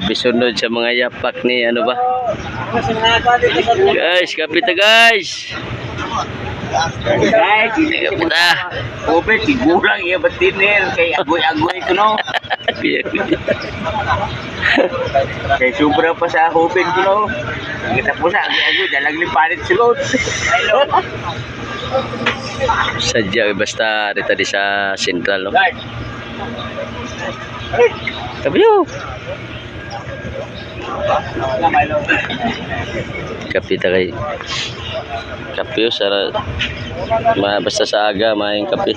Bisunod sa mga yapak ni ano ba? Guys, kapita guys. Guys, Kapita. Obe, sigurang iya batinir kay agoy-agoy ko no. Kay sobra pa sa open ko no. Kita po sa agoy-agoy, dalang lipalit sulod. Sadya basta dito di sa Central no. Guys. Kapiyo. Kapita kay kapiyo sa basta sa aga maayong kape.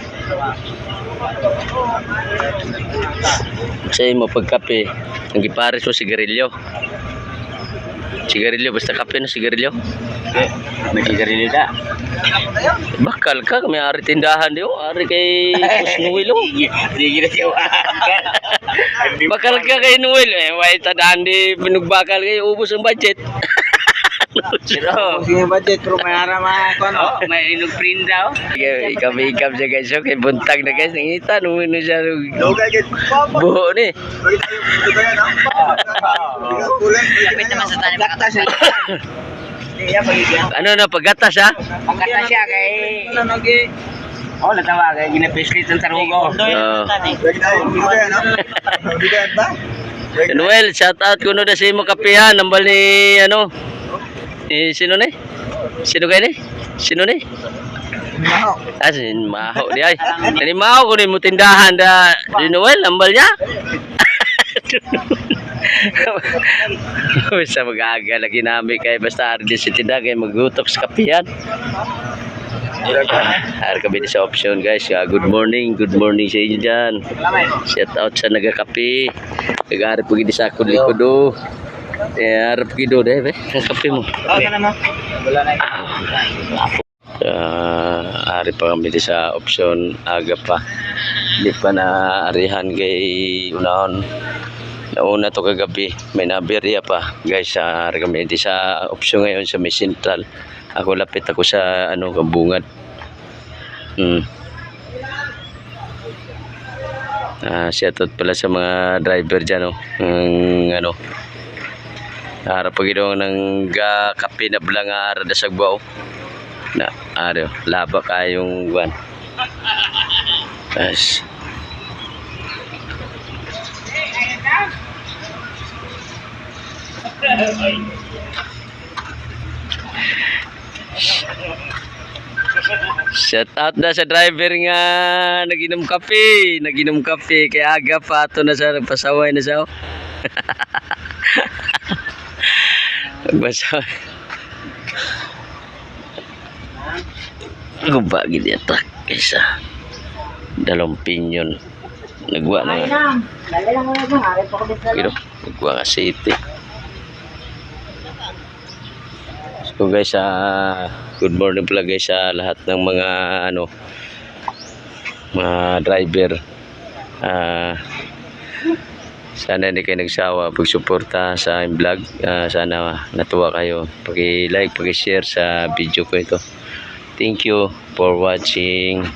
Say mo pagkape, ang gipares mo sigarilyo. Sigarilyo basta kape no sigarilyo. May sigarilyo da. Bakal ka may ari tindahan diyo, ari kay Kusnuwilo. Sige na siya. Bakal ka kay Noel, way tadaan di pinugbakal kay ubos ang budget. Pero, sige budget pero may arama ko no. May inog print daw. Ikam-ikam siya guys, so kay buntag na guys, nangita nung ano siya buho ni. Kapit naman sa tanim pagkatas. Ano na paggatas ha? Pagkatas siya kay oh, natawa kay ginapislit ng tarugo. Noel, shout out ko no da sa imo kapihan, nambal ni ano? Sino ni? Sino kay ni? Sino ni? Maho. Asin maho di ay. Ni maho ko ni mo tindahan da ni Noel, nambal niya. Sa mag-aga lagi namin kay basta ardi si tindahan kay magutok sa kapihan. Kami sa option guys. Good morning sa inyo dyan. Shout out sa nagakapi. Nag-aarap po gini sa akong likod o. Harap gido dahil ang kape mo. Wala na. Ari pa kami sa option aga pa. Di pa na arihan kay unahon. Nauna to kagabi. May nabirya pa guys. Ari kami sa option ngayon sa May Central. Ako lapit ako sa ano Kabungat. Shoutout pala sa mga driver dyan ano harap pag ng kape na belang arada sa gbaw na laba kayong guwan. Yes. Shout out na sa driver nga naginom kape kay aga pa ato na sa pasaway na sa pasaway guba gid truck kaysa dalawang pinyon nagwa na pero nagwa nga city. So guys, good morning pala guys sa lahat ng mga mga driver. Sana hindi kayo nagsawa pagsuporta sa aking vlog. Sana natuwa kayo. Paki-like, paki-share sa video ko ito. Thank you for watching.